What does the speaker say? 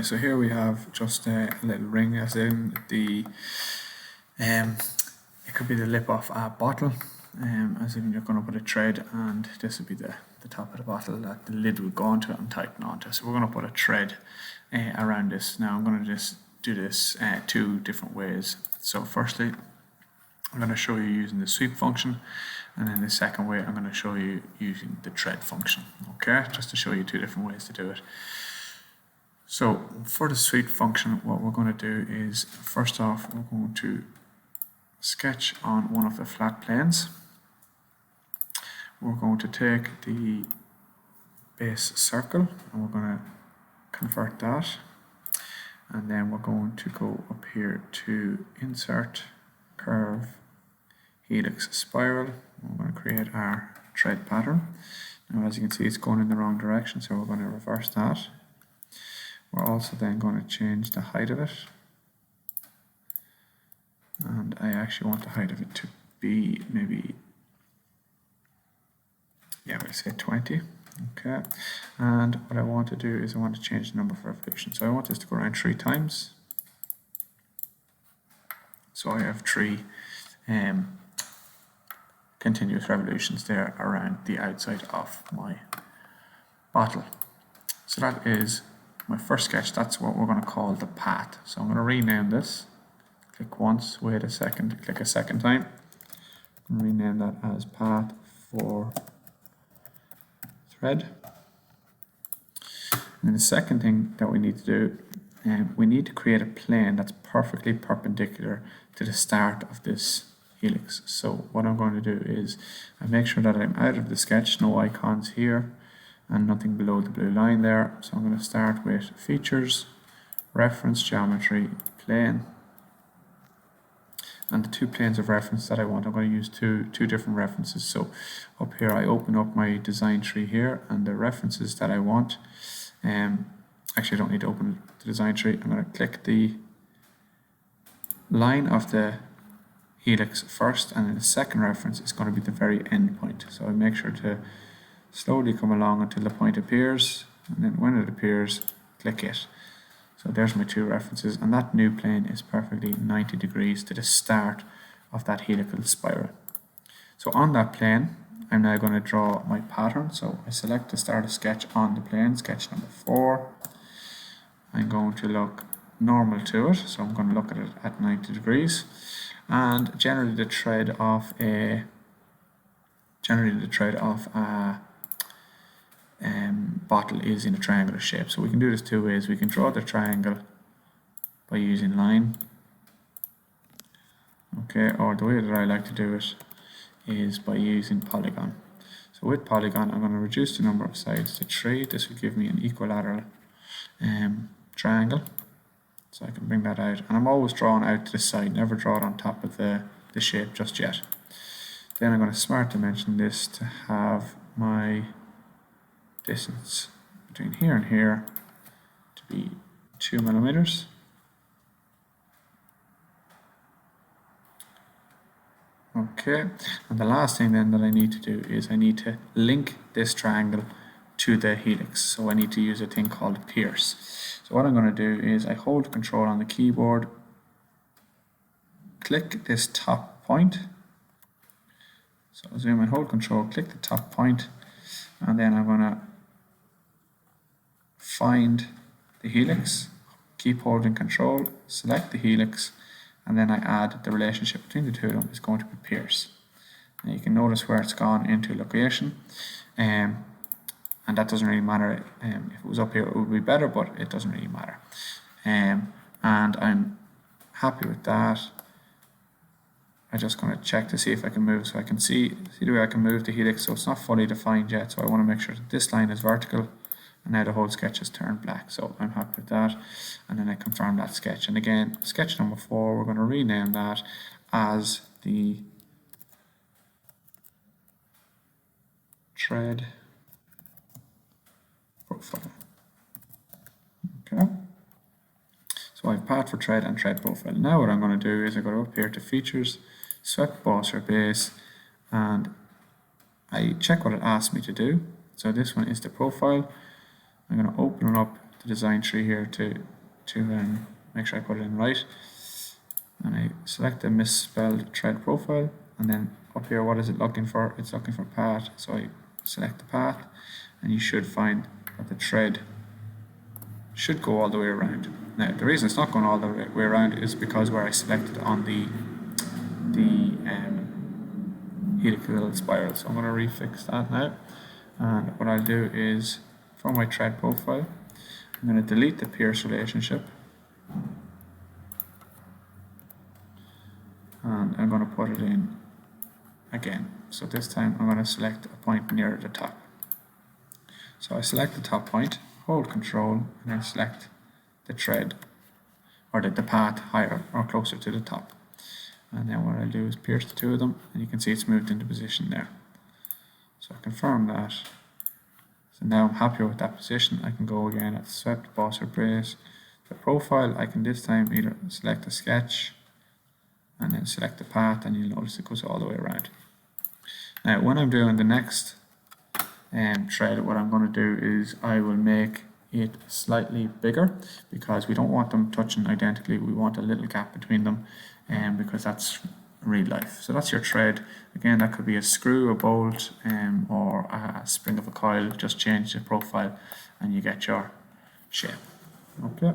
Okay, so here we have just a little ring, as in the it could be the lip of a bottle, as in you're going to put a thread, and this would be the top of the bottle that the lid would go onto and tighten onto. So we're going to put a thread around this. Now I'm going to just do this two different ways. So firstly, I'm going to show you using the sweep function, and then the second way I'm going to show you using the thread function. Okay, just to show you two different ways to do it. So for the sweep function, what we're going to do is, first off, we're going to sketch on one of the flat planes. We're going to take the base circle and we're going to convert that, and then we're going to go up here to insert curve helix spiral. We're going to create our thread pattern. Now, as you can see, it's going in the wrong direction, so we're going to reverse that. We're also then going to change the height of it, and I actually want the height of it to be maybe, yeah, we'll say 20. Okay, and what I want to do is I want to change the number of revolutions. So I want this to go around 3 times. So I have 3 continuous revolutions there around the outside of my bottle. So that is my first sketch. That's what we're going to call the path. So I'm going to rename this. Click once, wait a second, click a second time. I'm going to rename that as path for thread. And the second thing that we need to do, we need to create a plane that's perfectly perpendicular to the start of this helix. So what I'm going to do is I make sure that I'm out of the sketch, no icons here, and nothing below the blue line there. So I'm going to start with features, reference geometry, plane, and the 2 planes of reference that I want. I'm going to use two different references. So up here I open up my design tree here, and the references that I want, actually I don't need to open the design tree. I'm going to click the line of the helix first, and then the second reference is going to be the very end point. So I make sure to slowly come along until the point appears, and then when it appears, click it. So there's my 2 references, and that new plane is perfectly 90 degrees to the start of that helical spiral. So on that plane, I'm now going to draw my pattern. So I select the start of sketch on the plane, sketch number 4. I'm going to look normal to it, so I'm going to look at it at 90 degrees. And generally the thread of a bottle is in a triangular shape. So we can do this 2 ways. We can draw the triangle by using line, okay, or the way that I like to do it is by using polygon. So with polygon, I'm going to reduce the number of sides to 3. This will give me an equilateral triangle. So I can bring that out, and I'm always drawing out to the side, never draw it on top of the shape just yet. Then I'm going to smart dimension this to have my distance between here and here to be 2 millimeters. Okay, and the last thing then that I need to do is I need to link this triangle to the helix. So I need to use a thing called pierce. So what I'm going to do is I hold Control on the keyboard, click this top point. So zoom in, hold Control, click the top point, and then I'm going to find the helix, keep holding Control, select the helix, and then I add the relationship between the 2 of them is going to be pierce. And you can notice where it's gone into location, and that doesn't really matter. If it was up here it would be better, but it doesn't really matter. And I'm happy with that. I'm just going to check to see if I can move, so I can see the way I can move the helix. So it's not fully defined yet, so I want to make sure that this line is vertical, and now the whole sketch has turned black. So I'm happy with that, and then I confirm that sketch. And again, sketch number 4, we're going to rename that as the thread profile. Okay, so I have path for thread and thread profile. Now what I'm going to do is I go up here to features, swept boss or base, and I check what it asks me to do. So this one is the profile. I'm going to open it up the design tree here to make sure I put it in right. And I select the misspelled thread profile, and then up here, what is it looking for? It's looking for path, so I select the path, and you should find that the thread should go all the way around. Now, the reason it's not going all the way around is because where I selected on the helical spiral. So I'm going to refix that now, and what I'll do is, from my thread profile, I'm going to delete the pierce relationship, and I'm going to put it in again. So this time I'm going to select a point near the top. So I select the top point, hold Control, and then select the thread, or the path higher or closer to the top. And then what I'll do is pierce the two of them, and you can see it's moved into position there. So I confirm that. So now I'm happier with that position. I can go again at swept, boss, or brace. The profile, I can this time either select a sketch and then select the path, and you'll notice it goes all the way around. Now when I'm doing the next thread, what I'm going to do is I will make it slightly bigger, because we don't want them touching identically. We want a little gap between them, because that's real life. So that's your thread. Again, that could be a screw, a bolt, or a spring of a coil. Just change the profile and you get your shape. Okay.